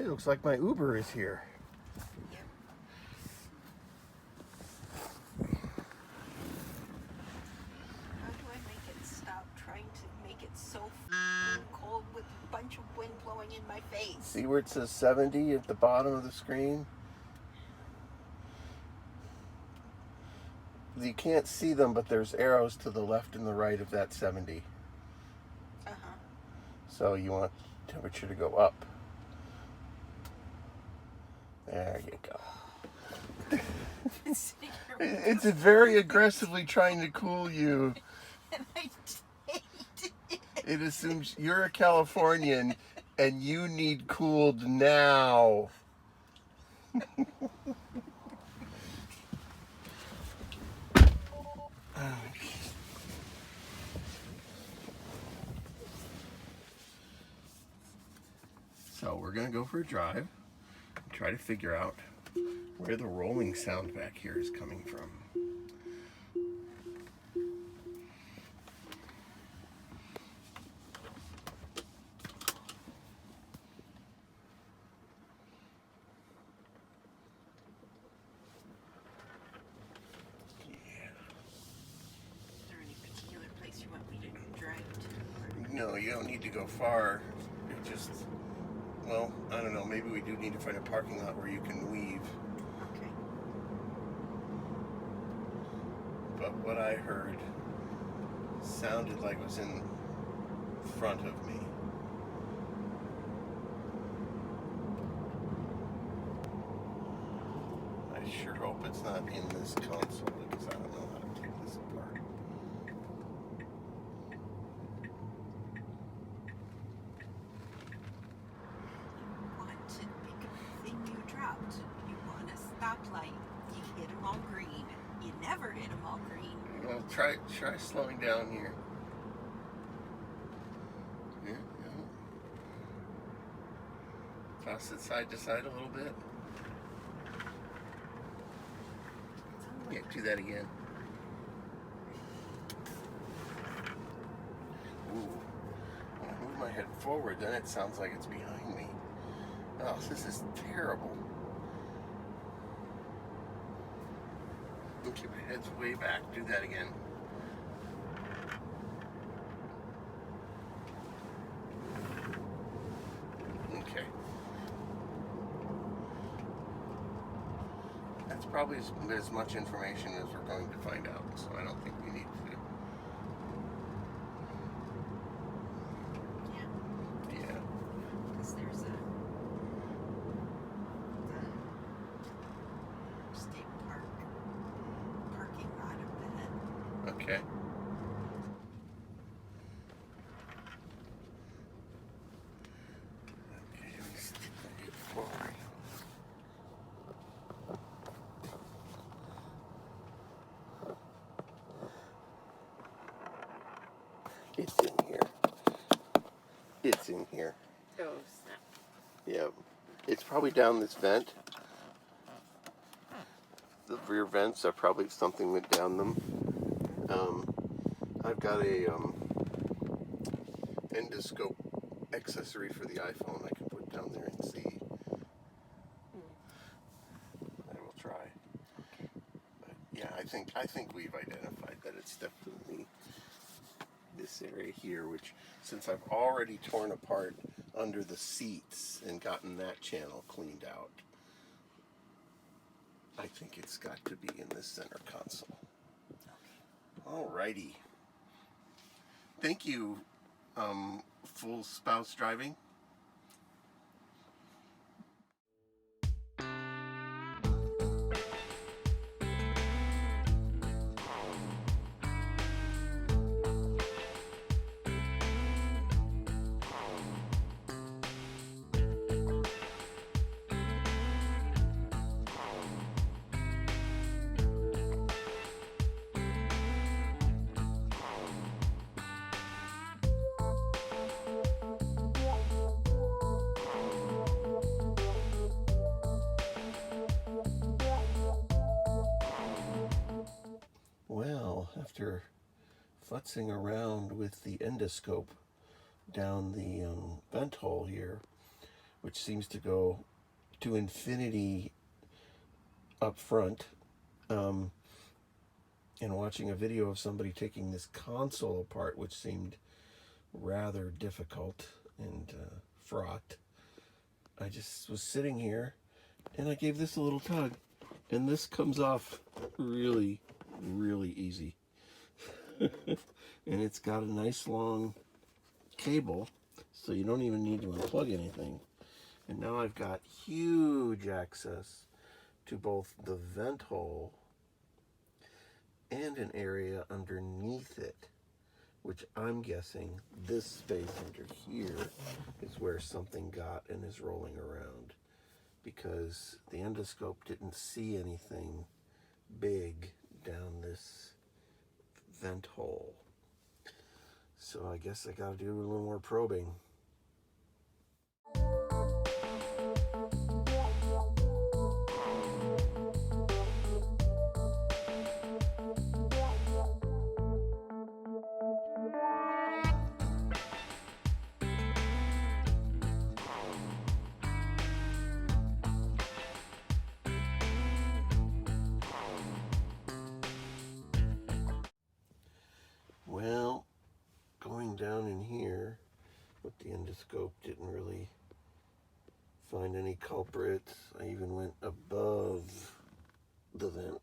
It looks like my Uber is here. Yep. How do I make it stop trying to make it so cold with a bunch of wind blowing in my face? See where it says 70 at the bottom of the screen? You can't see them, but there's arrows to the left and the right of that 70. Uh-huh. So you want temperature to go up. There you go. It's very aggressively trying to cool you. And I hate it. It assumes you're a Californian and you need cooled now. So we're gonna go for a drive and try to figure out where the rolling sound back here is coming from. Is there any particular place you want me to drive to? No, you don't need to go far. It just, well, I don't know, maybe we do need to find a parking lot where you can weave. Okay. But what I heard sounded like it was in front of me. I sure hope it's not in this console because I don't know how to take this apart. Want to pick a thing you dropped. You want a stoplight. You hit them all green. You never hit them all green. Well, try slowing down here. Yeah. Toss it side to side a little bit. Yeah, do that again. Ooh. When I move my head forward, then it sounds like it's behind me. Oh, this is terrible. Okay, my head's way back. Do that again. Okay. That's probably as much information as we're going to find out, so I don't think we need to. Yeah. Because there's the state parking lot up ahead. Okay. Okay, let me stick my head forward. It's in here. It's in here. Oh, snap. Yep. It's probably down this vent. The rear vents are probably something went down them. I've got a endoscope accessory for the iPhone I can put down there and see. I will try. But yeah, I think we've identified that it's definitely this area here, which since I've already torn apart under the seats and gotten that channel cleaned out, I think it's got to be in this center console. Alrighty. Thank you, Full Spouse Driving. Well, after futzing around with the endoscope down the vent hole here, which seems to go to infinity up front. And watching a video of somebody taking this console apart, which seemed rather difficult and fraught, I just was sitting here and I gave this a little tug, and this comes off really, really easy. And it's got a nice long cable, so you don't even need to unplug anything. And now I've got huge access to both the vent hole and an area underneath it, which I'm guessing this space under here is where something got and is rolling around, because the endoscope didn't see anything big down this vent hole. So I guess I gotta do a little more probing. Well, going down in here with the endoscope didn't really find any culprits. I even went above the vent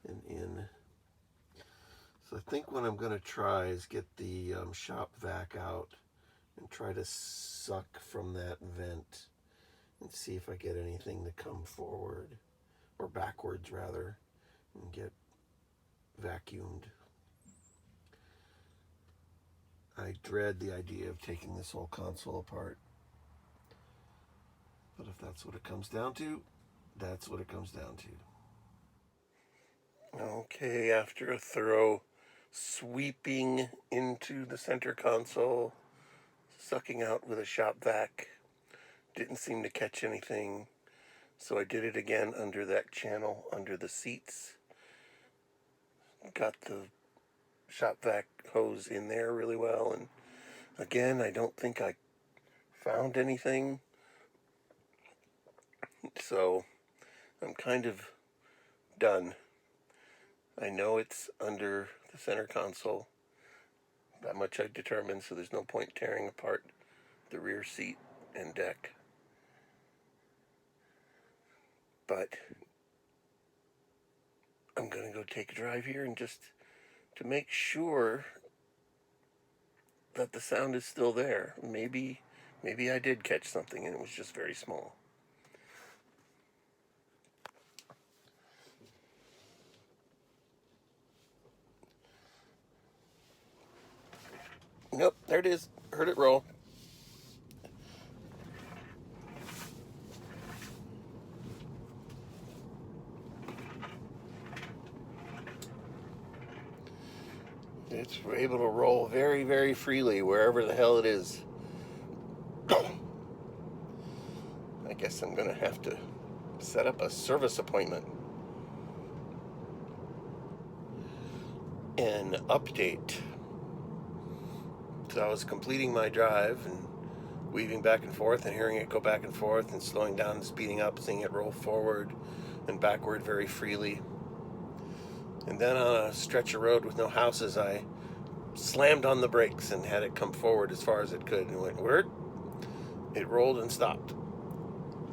and in. So I think what I'm going to try is get the shop vac out and try to suck from that vent and see if I get anything to come forward, or backwards rather, and get vacuumed. I dread the idea of taking this whole console apart. But if that's what it comes down to, that's what it comes down to. Okay, after a thorough sweeping into the center console, sucking out with a shop vac, didn't seem to catch anything. So I did it again under that channel, under the seats. Got the shop vac hose in there really well, and again, I don't think I found anything. So I'm kind of done. I know it's under the center console. That much I determined, so there's no point tearing apart the rear seat and deck. But I'm going to go take a drive here and just to make sure that the sound is still there. Maybe I did catch something and it was just very small. Nope, there it is. Heard it roll. It's able to roll very, very freely wherever the hell it is. I guess I'm going to have to set up a service appointment and update. So I was completing my drive and weaving back and forth and hearing it go back and forth and slowing down and speeding up, seeing it roll forward and backward very freely. And then on a stretch of road with no houses, I slammed on the brakes and had it come forward as far as it could, and went word. It rolled and stopped.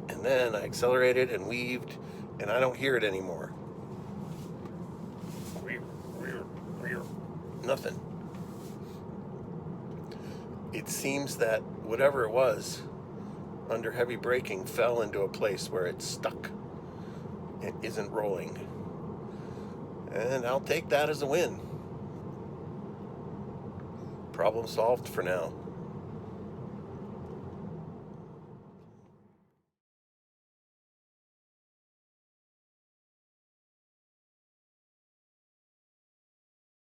And then I accelerated and weaved, and I don't hear it anymore. Nothing. It seems that whatever it was under heavy braking fell into a place where it's stuck and isn't rolling. And I'll take that as a win. Problem solved for now.